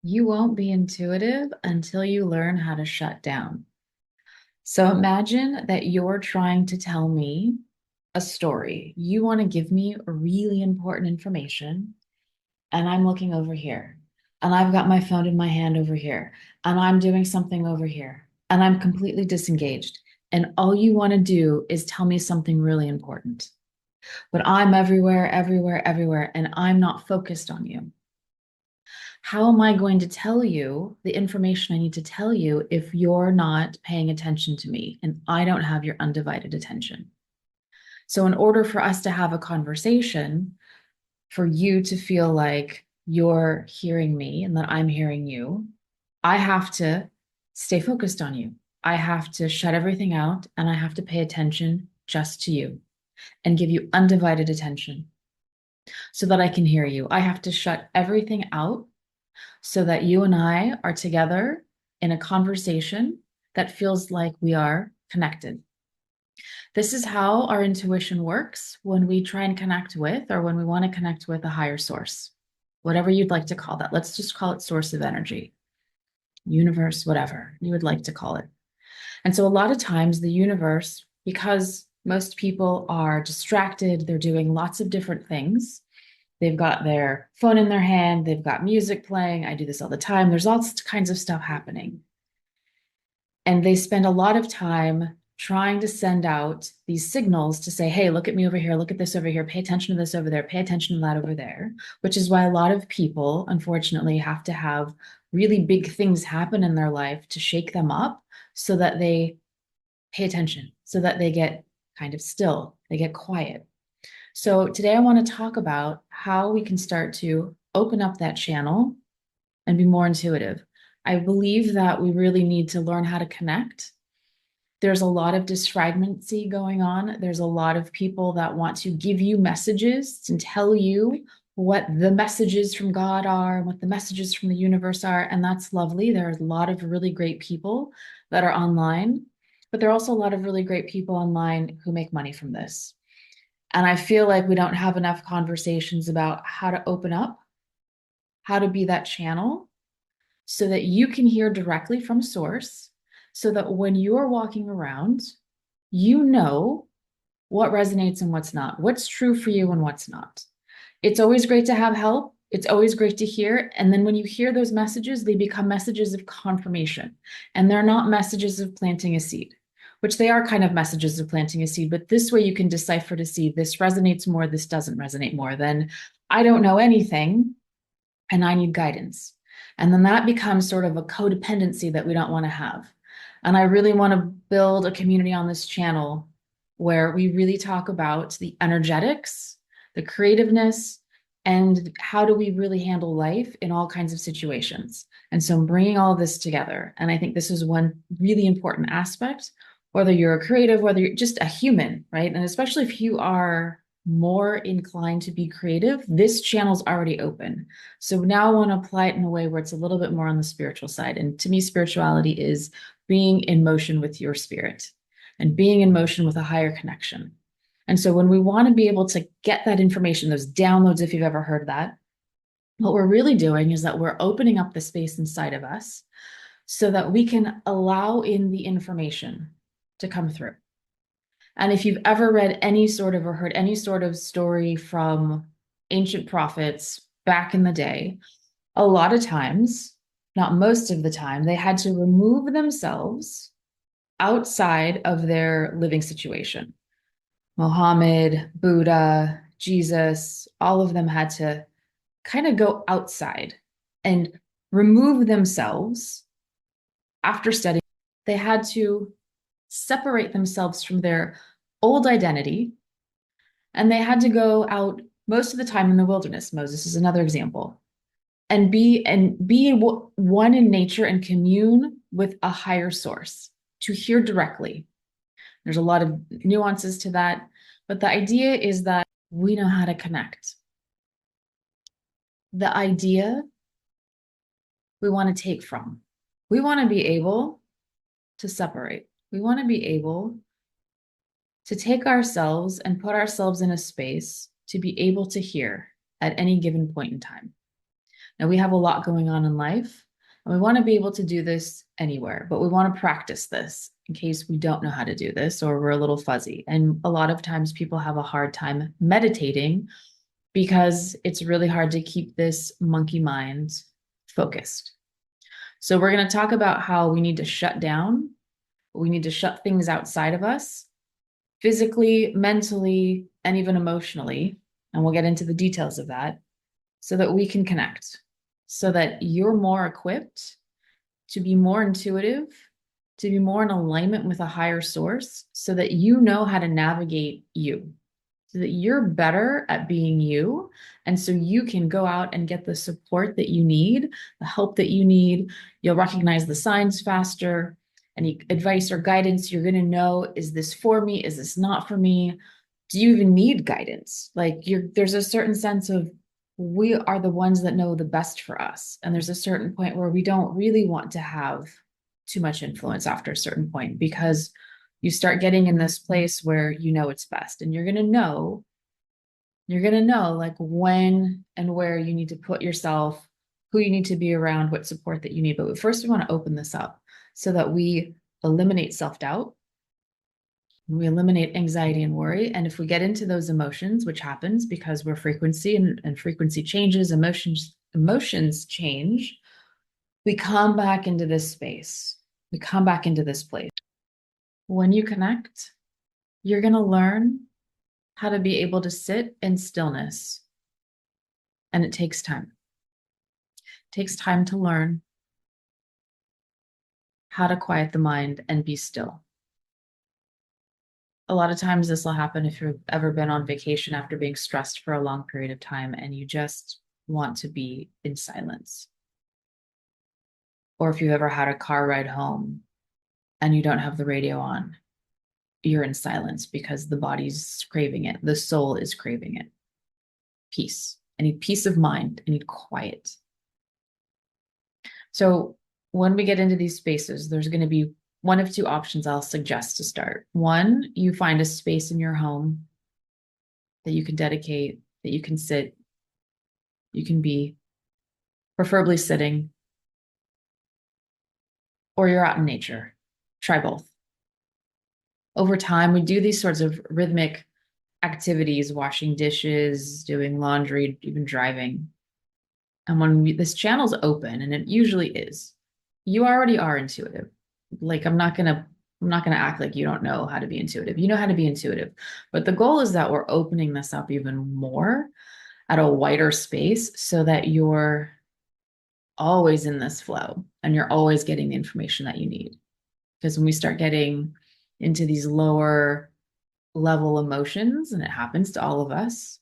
You won't be intuitive until you learn how to shut down. So imagine that you're trying to tell me a story. You want to give me really important information, and I'm looking over here, and I've got my phone in my hand over here, and I'm doing something over here, and I'm completely disengaged. And all you want to do is tell me something really important. But I'm everywhere, everywhere, everywhere, and I'm not focused on you. How am I going to tell you the information I need to tell you if you're not paying attention to me and I don't have your undivided attention? So, in order for us to have a conversation, for you to feel like you're hearing me and that I'm hearing you, I have to stay focused on you. I have to shut everything out and I have to pay attention just to you and give you undivided attention so that I can hear you. I have to shut everything out so that you and I are together in a conversation that feels like we are connected. This is how our intuition works when we try and connect with, or when we want to connect with a higher source, whatever you'd like to call that. Let's just call it source of energy, universe, whatever you would like to call it. And so, a lot of times, the universe, because most people are distracted, they're doing lots of different things. They've got their phone in their hand, they've got music playing. I do this all the time. There's all kinds of stuff happening. And they spend a lot of time trying to send out these signals to say, hey, look at me over here, look at this over here, pay attention to this over there, pay attention to that over there, which is why a lot of people, unfortunately, have to have really big things happen in their life to shake them up so that they pay attention, so that they get kind of still, they get quiet. So today I want to talk about how we can start to open up that channel and be more intuitive. I believe that we really need to learn how to connect. There's a lot of disfragmency going on. There's a lot of people that want to give you messages and tell you what the messages from God are, what the messages from the universe are. And that's lovely. There are a lot of really great people that are online, but there are also a lot of really great people online who make money from this. And I feel like we don't have enough conversations about how to open up, how to be that channel so that you can hear directly from source, so that when you're walking around, you know what resonates and what's not, what's true for you and what's not. It's always great to have help. It's always great to hear. And then when you hear those messages, they become messages of confirmation. And they're not messages of planting a seed, which they are kind of messages of planting a seed. But this way you can decipher to see this resonates more, this doesn't resonate more. Then I don't know anything and I need guidance. And then that becomes sort of a codependency that we don't want to have. And I really want to build a community on this channel where we really talk about the energetics, the creativeness, and how do we really handle life in all kinds of situations. And so I'm bringing all of this together. And I think this is one really important aspect, whether you're a creative, whether you're just a human, right? And especially if you are more inclined to be creative, this channel's already open. So now I want to apply it in a way where it's a little bit more on the spiritual side. And to me, spirituality is being in motion with your spirit and being in motion with a higher connection. And so when we want to be able to get that information, those downloads, if you've ever heard that, what we're really doing is that we're opening up the space inside of us so that we can allow in the information to come through. And if you've ever read any sort of or heard any sort of story from ancient prophets back in the day, a lot of times, not most of the time, they had to remove themselves outside of their living situation. Mohammed, Buddha, Jesus, all of them had to kind of go outside and remove themselves after studying. They had to separate themselves from their old identity, and they had to go out most of the time in the wilderness. Moses is another example, and be one in nature and commune with a higher source to hear directly. There's a lot of nuances to that, but the idea is that we know how to connect. The idea we want to take from, we want to be able to separate. We want to be able to take ourselves and put ourselves in a space to be able to hear at any given point in time. Now, we have a lot going on in life, and we want to be able to do this anywhere, but we want to practice this in case we don't know how to do this or we're a little fuzzy. And a lot of times people have a hard time meditating because it's really hard to keep this monkey mind focused. So, we're going to talk about how we need to shut down, we need to shut things outside of us, physically, mentally, and even emotionally. And we'll get into the details of that so that we can connect, so that you're more equipped to be more intuitive, to be more in alignment with a higher source, so that you know how to navigate you, so that you're better at being you. And so you can go out and get the support that you need, the help that you need. You'll recognize the signs faster. Any advice or guidance, you're going to know, is this for me? Is this not for me? Do you even need guidance? Like there's a certain sense of we are the ones that know the best for us. And there's a certain point where we don't really want to have too much influence after a certain point, because you start getting in this place where you know it's best, and you're going to know like when and where you need to put yourself, who you need to be around, what support that you need. But first, we want to open this up so that we eliminate self-doubt, we eliminate anxiety and worry. And if we get into those emotions, which happens because we're frequency, and frequency changes, emotions change, we come back into this space. We come back into this place. When you connect, you're going to learn how to be able to sit in stillness. And it takes time. It takes time to learn how to quiet the mind and be still. A lot of times this will happen if you've ever been on vacation after being stressed for a long period of time and you just want to be in silence. Or if you've ever had a car ride home and you don't have the radio on, you're in silence because the body's craving it. The soul is craving it. Peace. I need peace of mind. I need quiet. So when we get into these spaces, there's going to be one of two options I'll suggest to start. One, you find a space in your home that you can dedicate, that you can sit, you can be, preferably sitting, or you're out in nature. Try both. Over time, we do these sorts of rhythmic activities, washing dishes, doing laundry, even driving. And when this channel's open, and it usually is, you already are intuitive. Like I'm not gonna act like you don't know how to be intuitive. You know how to be intuitive. But the goal is that we're opening this up even more at a wider space so that you're always in this flow and you're always getting the information that you need. Because when we start getting into these lower level emotions, and it happens to all of us,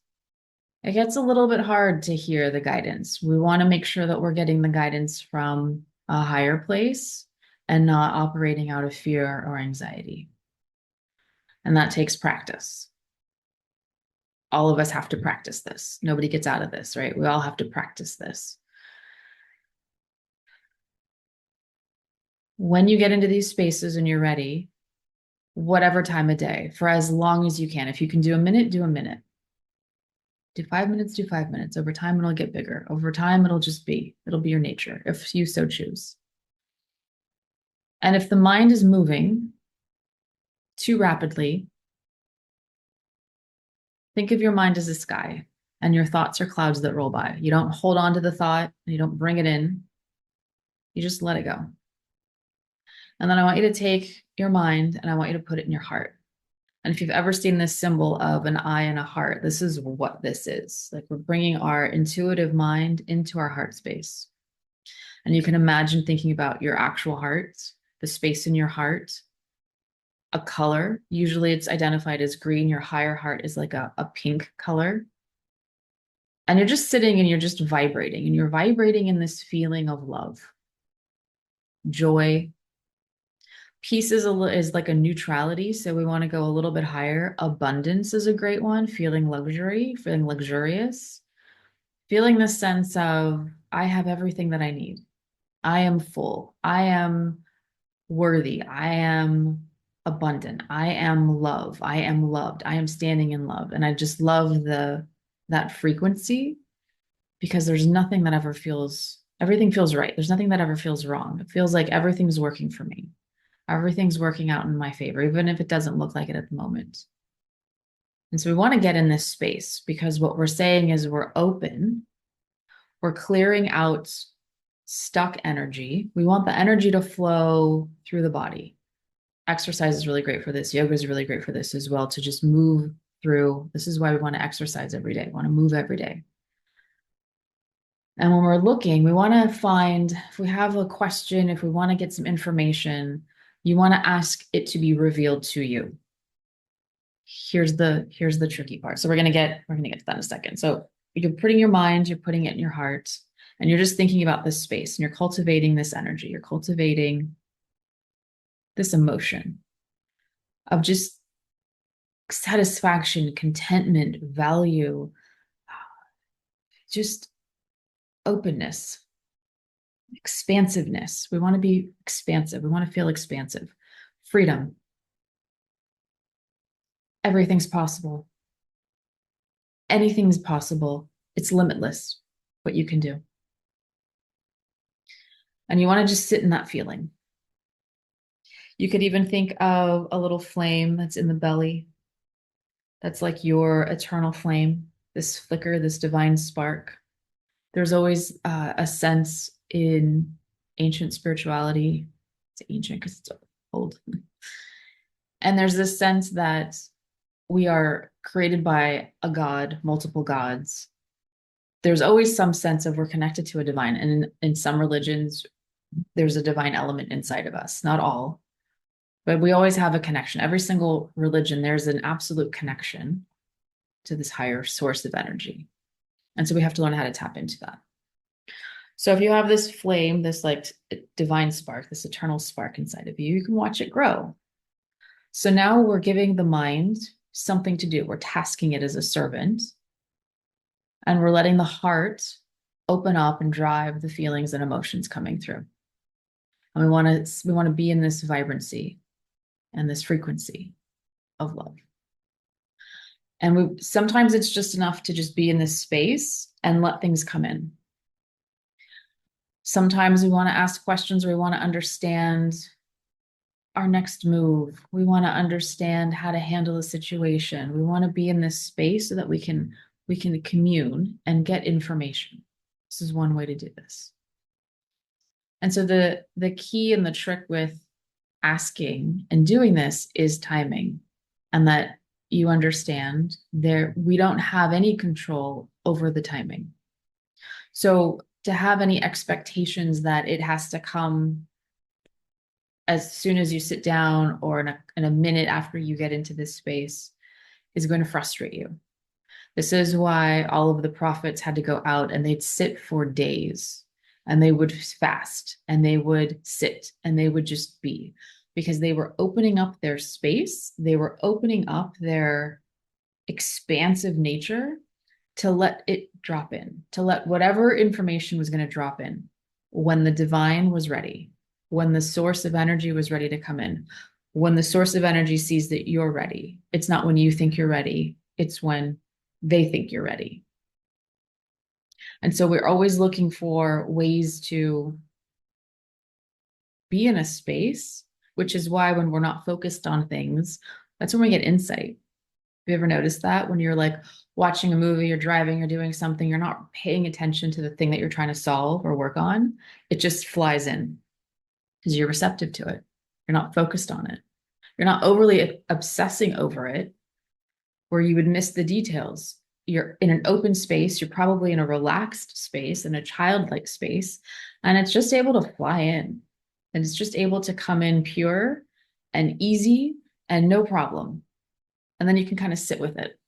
it gets a little bit hard to hear the guidance. We want to make sure that we're getting the guidance from a higher place and not operating out of fear or anxiety. And that takes practice. All of us have to practice this. Nobody gets out of this, right? We all have to practice this. When you get into these spaces and you're ready, whatever time of day, for as long as you can. If you can do a minute, do a minute. Do 5 minutes, do 5 minutes. Over time, it'll get bigger. Over time, it'll be your nature if you so choose. And if the mind is moving too rapidly, think of your mind as a sky and your thoughts are clouds that roll by. You don't hold on to the thought, you don't bring it in, you just let it go. And then I want you to take your mind and I want you to put it in your heart. And if you've ever seen this symbol of an eye and a heart, this is what this is. Like we're bringing our intuitive mind into our heart space. And you can imagine thinking about your actual heart, the space in your heart, a color. Usually it's identified as green. Your higher heart is like a pink color. And you're just sitting and you're just vibrating. And you're vibrating in this feeling of love, joy. Peace is like a neutrality. So we want to go a little bit higher. Abundance is a great one. Feeling luxury, feeling luxurious, feeling the sense of I have everything that I need. I am full. I am worthy. I am abundant. I am love. I am loved. I am standing in love. And I just love that frequency. because everything feels right. There's nothing that ever feels wrong. It feels like everything's working for me. Everything's working out in my favor, even if it doesn't look like it at the moment. And so we want to get in this space because what we're saying is we're open, we're clearing out stuck energy. We want the energy to flow through the body. Exercise is really great for this. Yoga is really great for this as well, to just move through. This is why we want to exercise every day. We want to move every day. And when we're looking, we want to find, if we have a question, if we want to get some information, you want to ask it to be revealed to you. Here's the tricky part. So we're gonna get to that in a second. So you're putting your mind, you're putting it in your heart, and you're just thinking about this space and you're cultivating this energy. You're cultivating this emotion of just satisfaction, contentment, value, just openness, expansiveness. We want to be expansive. We want to feel expansive. Freedom. Everything's possible. Anything's possible. It's limitless what you can do. And you want to just sit in that feeling. You could even think of a little flame that's in the belly. That's like your eternal flame, this flicker, this divine spark. There's always a sense in ancient spirituality. It's ancient because it's old. And there's this sense that we are created by a god, multiple gods. There's always some sense of we're connected to a divine. And in some religions, there's a divine element inside of us, not all, but we always have a connection. Every single religion, there's an absolute connection to this higher source of energy. And so we have to learn how to tap into that. So if you have this flame, this like divine spark, this eternal spark inside of you, you can watch it grow. So now we're giving the mind something to do. We're tasking it as a servant, and we're letting the heart open up and drive the feelings and emotions coming through. And we want to be in this vibrancy and this frequency of love. And sometimes it's just enough to just be in this space and let things come in. Sometimes we want to ask questions, or we want to understand our next move. We want to understand how to handle a situation. We want to be in this space so that we can commune and get information. This is one way to do this. And so the key and the trick with asking and doing this is timing, and that you understand we don't have any control over the timing. So to have any expectations that it has to come as soon as you sit down or in a minute after you get into this space is going to frustrate you. This is why all of the prophets had to go out and they'd sit for days, and they would fast and they would sit and they would just be, because they were opening up their space. They were opening up their expansive nature to let it drop in, to let whatever information was going to drop in when the divine was ready, when the source of energy was ready to come in, when the source of energy sees that you're ready. It's not when you think you're ready, it's when they think you're ready. And so we're always looking for ways to be in a space, which is why when we're not focused on things, that's when we get insight. Have you ever noticed that when you're like watching a movie or driving or doing something, you're not paying attention to the thing that you're trying to solve or work on? It just flies in because you're receptive to it. You're not focused on it. You're not overly obsessing over it where you would miss the details. You're in an open space. You're probably in a relaxed space, in a childlike space, and it's just able to fly in, and it's just able to come in pure and easy and no problem. And then you can kind of sit with it.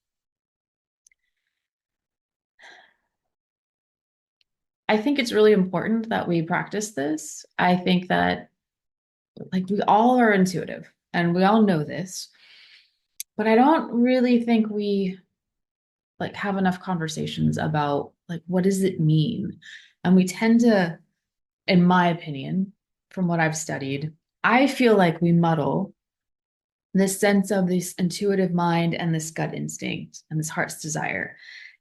I think it's really important that we practice this. I think that like we all are intuitive and we all know this, but I don't really think we like have enough conversations about like what does it mean? And we tend to, in my opinion, from what I've studied, I feel like we muddle this sense of this intuitive mind and this gut instinct and this heart's desire.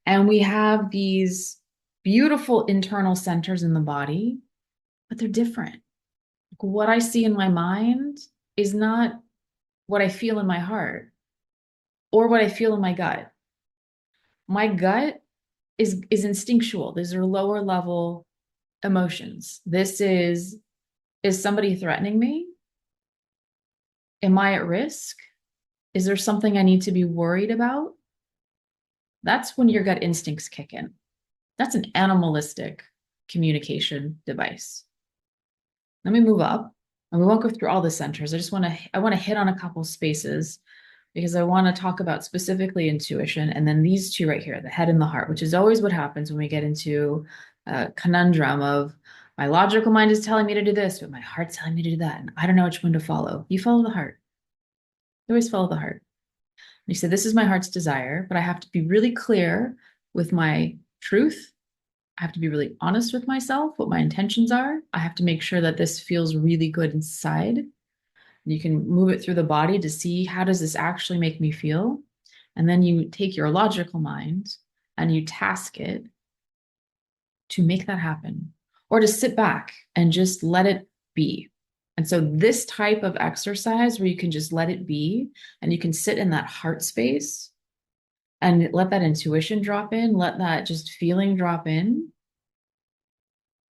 And we have these beautiful internal centers in the body, but they're different. Like what I see in my mind is not what I feel in my heart or what I feel in my gut. My gut is instinctual. These are lower level emotions. This is somebody threatening me? Am I at risk? Is there something I need to be worried about? That's when your gut instincts kick in. That's an animalistic communication device. Let me move up, and we won't go through all the centers. I want to hit on a couple spaces because I want to talk about specifically intuition, and then these two right here, the head and the heart, which is always what happens when we get into a conundrum of my logical mind is telling me to do this, but my heart's telling me to do that, and I don't know which one to follow. You follow the heart. You always follow the heart. You say, this is my heart's desire, but I have to be really clear with my truth. I have to be really honest with myself, what my intentions are. I have to make sure that this feels really good inside. You can move it through the body to see how does this actually make me feel? And then you take your logical mind and you task it to make that happen or to sit back and just let it be. And so this type of exercise where you can just let it be and you can sit in that heart space and let that intuition drop in, let that just feeling drop in,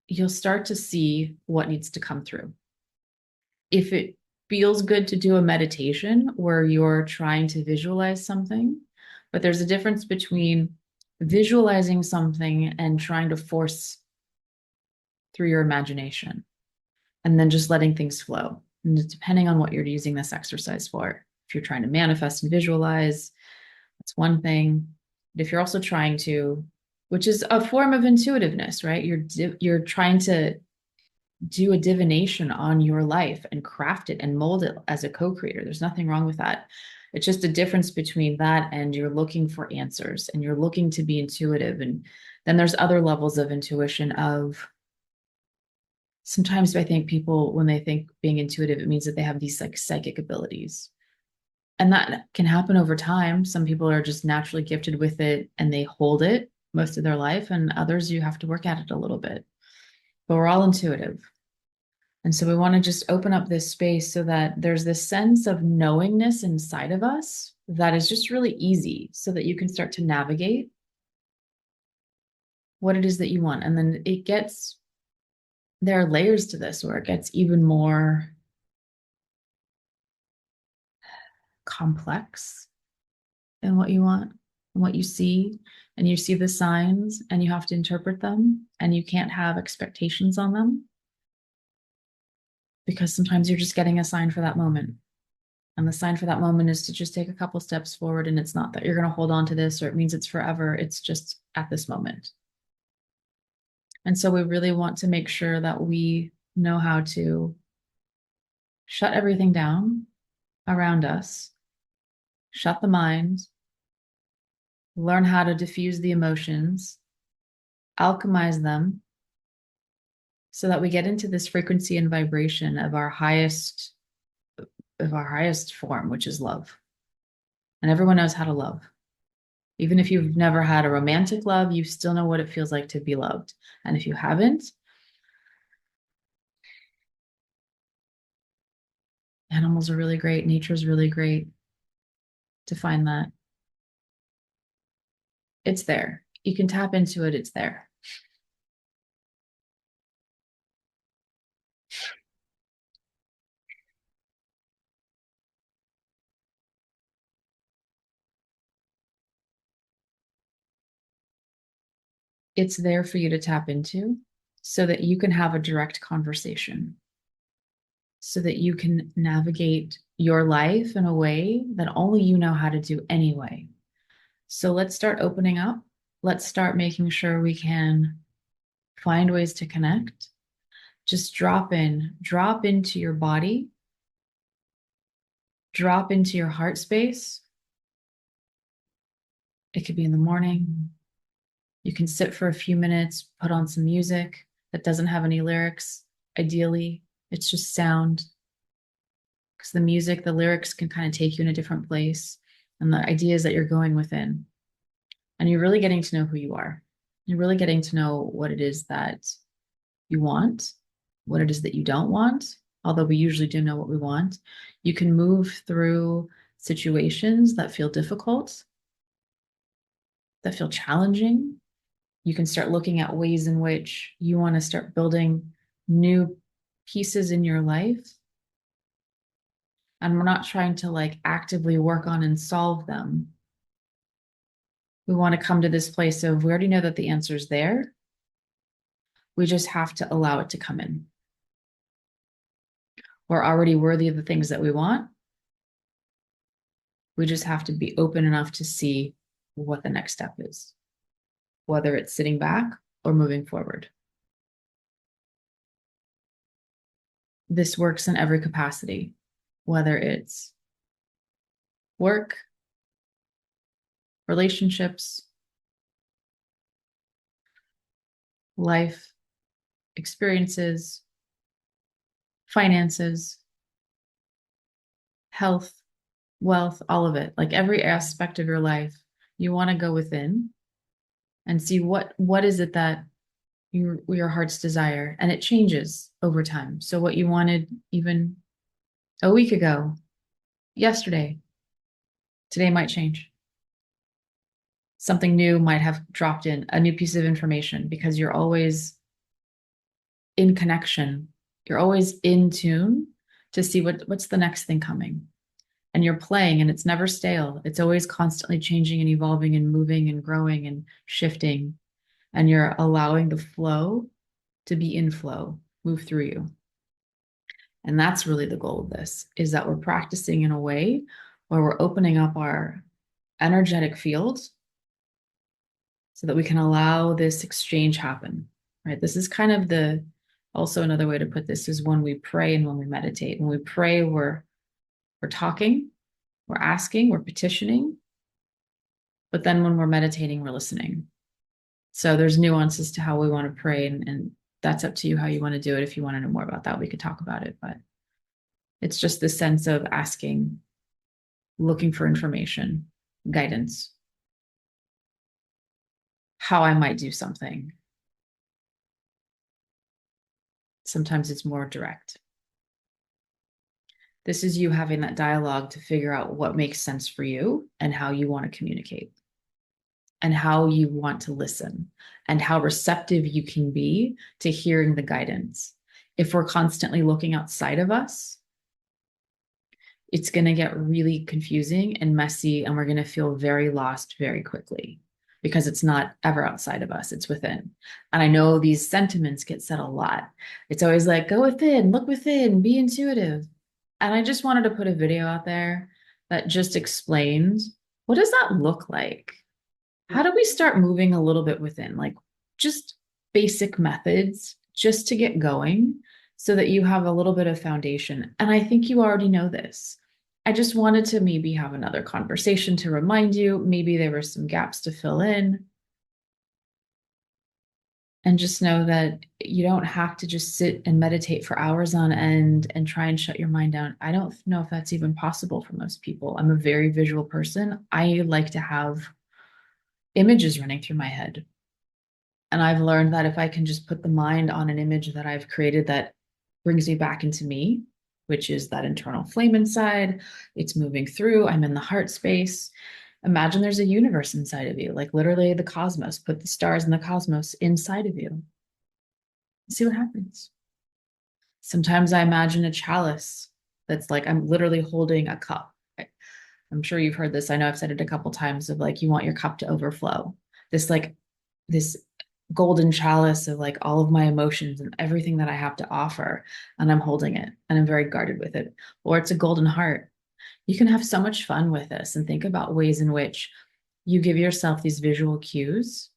you'll start to see what needs to come through. If it feels good to do a meditation where you're trying to visualize something, but there's a difference between visualizing something and trying to force through your imagination and then just letting things flow. And depending on what you're using this exercise for, if you're trying to manifest and visualize, that's one thing. But if you're also trying to, which is a form of intuitiveness, right? You're trying to do a divination on your life and craft it and mold it as a co-creator. There's nothing wrong with that. It's just a difference between that and you're looking for answers and you're looking to be intuitive. And then there's other levels of intuition of sometimes I think people, when they think being intuitive, it means that they have these like psychic abilities. And that can happen over time. Some people are just naturally gifted with it and they hold it most of their life, and others you have to work at it a little bit. But we're all intuitive. And so we want to just open up this space so that there's this sense of knowingness inside of us that is just really easy so that you can start to navigate what it is that you want. And then there are layers to this where it gets even more complex than what you want and what you see. And you see the signs and you have to interpret them and you can't have expectations on them because sometimes you're just getting a sign for that moment. And the sign for that moment is to just take a couple steps forward. And it's not that you're going to hold on to this or it means it's forever. It's just at this moment. And so we really want to make sure that we know how to shut everything down around us, shut the mind, learn how to diffuse the emotions, alchemize them so that we get into this frequency and vibration of our highest form, which is love. And everyone knows how to love. Even if you've never had a romantic love, you still know what it feels like to be loved. And if you haven't, animals are really great. Nature's really great to find that. It's there. You can tap into it. It's there. It's there for you to tap into so that you can have a direct conversation, so that you can navigate your life in a way that only you know how to do anyway. So let's start opening up. Let's start making sure we can find ways to connect. Just drop into your body, drop into your heart space. It could be in the morning. You can sit for a few minutes, put on some music that doesn't have any lyrics. Ideally, it's just sound. Because the music, the lyrics can kind of take you in a different place. And the idea is that you're going within and you're really getting to know who you are. You're really getting to know what it is that you want, what it is that you don't want, although we usually do know what we want. You can move through situations that feel difficult, that feel challenging. You can start looking at ways in which you want to start building new pieces in your life. And we're not trying to like actively work on and solve them. We want to come to this place of we already know that the answer is there. We just have to allow it to come in. We're already worthy of the things that we want. We just have to be open enough to see what the next step is, whether it's sitting back or moving forward. This works in every capacity, whether it's work, relationships, life, experiences, finances, health, wealth, all of it. Like every aspect of your life, you want to go within and see what is it that your heart's desire, and it changes over time. So what you wanted even a week ago, yesterday, today might change. Something new might have dropped in, a new piece of information, because you're always in connection. You're always in tune to see what's the next thing coming. And you're playing, and it's never stale. It's always constantly changing and evolving and moving and growing and shifting. And you're allowing the flow to be in flow, move through you. And that's really the goal of this, is that we're practicing in a way where we're opening up our energetic fields so that we can allow this exchange happen, right? This is kind of also another way to put this is when we pray and when we meditate. When we pray, we're talking, we're asking, we're petitioning. But then when we're meditating, we're listening. So there's nuances to how we want to pray, and that's up to you how you want to do it. If you want to know more about that, we could talk about it. But it's just the sense of asking, looking for information, guidance, how I might do something. Sometimes it's more direct. This is you having that dialogue to figure out what makes sense for you and how you want to communicate and how you want to listen and how receptive you can be to hearing the guidance. If we're constantly looking outside of us, it's going to get really confusing and messy, and we're going to feel very lost very quickly because it's not ever outside of us, it's within. And I know these sentiments get said a lot. It's always like, go within, look within, be intuitive. And I just wanted to put a video out there that just explains, what does that look like? How do we start moving a little bit within? Like just basic methods just to get going so that you have a little bit of foundation. And I think you already know this. I just wanted to maybe have another conversation to remind you. Maybe there were some gaps to fill in. And just know that you don't have to just sit and meditate for hours on end and try and shut your mind down. I don't know if that's even possible for most people. I'm a very visual person. I like to have images running through my head. And I've learned that if I can just put the mind on an image that I've created that brings me back into me, which is that internal flame inside, it's moving through, I'm in the heart space. Imagine there's a universe inside of you, like literally the cosmos. Put the stars in the cosmos inside of you. See what happens. Sometimes I imagine a chalice that's like I'm literally holding a cup. I'm sure you've heard this. I know I've said it a couple times of like you want your cup to overflow. This golden chalice of like all of my emotions and everything that I have to offer, and I'm holding it and I'm very guarded with it. Or it's a golden heart. You can have so much fun with this and think about ways in which you give yourself these visual cues,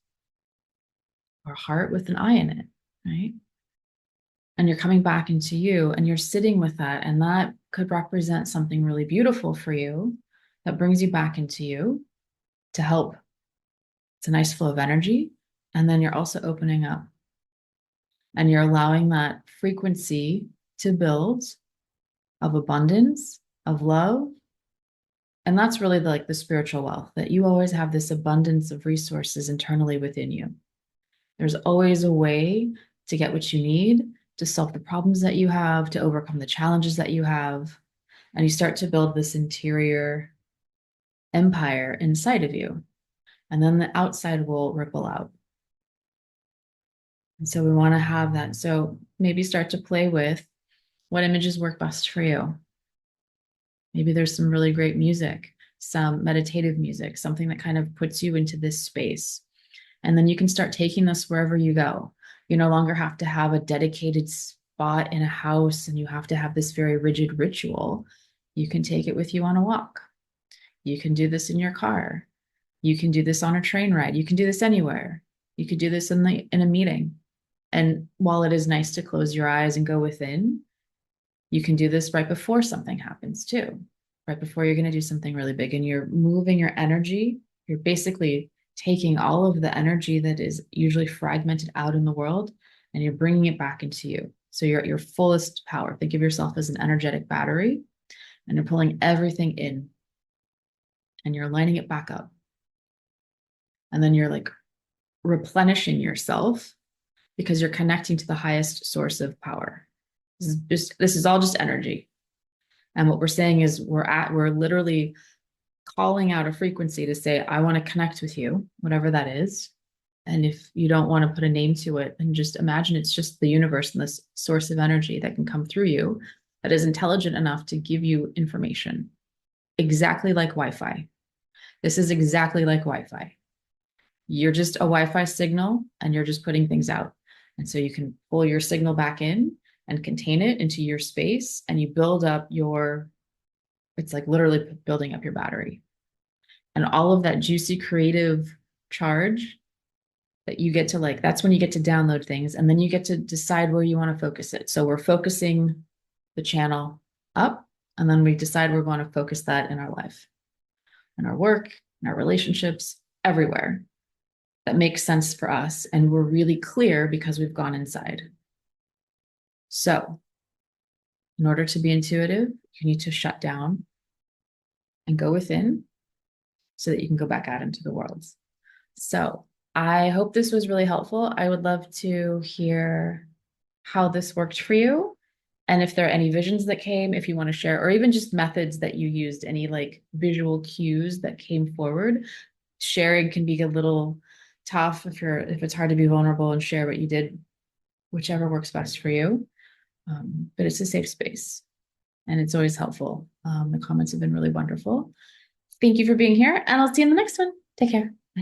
or heart with an eye in it, right? And you're coming back into you and you're sitting with that. And that could represent something really beautiful for you that brings you back into you to help. It's a nice flow of energy. And then you're also opening up and you're allowing that frequency to build of abundance, of love. And that's really like the spiritual wealth, that you always have this abundance of resources internally within you. There's always a way to get what you need, to solve the problems that you have, to overcome the challenges that you have. And you start to build this interior empire inside of you. And then the outside will ripple out. And so we want to have that. So maybe start to play with what images work best for you. Maybe there's some really great music, some meditative music, something that kind of puts you into this space. And then you can start taking this wherever you go. You no longer have to have a dedicated spot in a house and you have to have this very rigid ritual. You can take it with you on a walk. You can do this in your car. You can do this on a train ride. You can do this anywhere. You could do this in a meeting. And while it is nice to close your eyes and go within, you can do this right before something happens too, right before you're going to do something really big and you're moving your energy. You're basically taking all of the energy that is usually fragmented out in the world and you're bringing it back into you. So you're at your fullest power. Think of yourself as an energetic battery and you're pulling everything in and you're lining it back up. And then you're like replenishing yourself because you're connecting to the highest source of power. This is all just energy. And what we're saying is we're literally calling out a frequency to say, I want to connect with you, whatever that is. And if you don't want to put a name to it, and just imagine it's just the universe and this source of energy that can come through you that is intelligent enough to give you information, exactly like Wi-Fi. This is exactly like Wi-Fi. You're just a Wi-Fi signal and you're just putting things out. And so you can pull your signal back in and contain it into your space and you build up it's like literally building up your battery. And all of that juicy creative charge that you get to that's when you get to download things and then you get to decide where you want to focus it. So we're focusing the channel up and then we decide we're going to focus that in our life, in our work, in our relationships, everywhere. That makes sense for us. And we're really clear because we've gone inside. So in order to be intuitive, you need to shut down and go within so that you can go back out into the world. So I hope this was really helpful. I would love to hear how this worked for you. And if there are any visions that came, if you want to share, or even just methods that you used, any visual cues that came forward. Sharing can be a little tough if it's hard to be vulnerable and share what you did, whichever works best for you. But it's a safe space and it's always helpful. The comments have been really wonderful. Thank you for being here and I'll see you in the next one. Take care.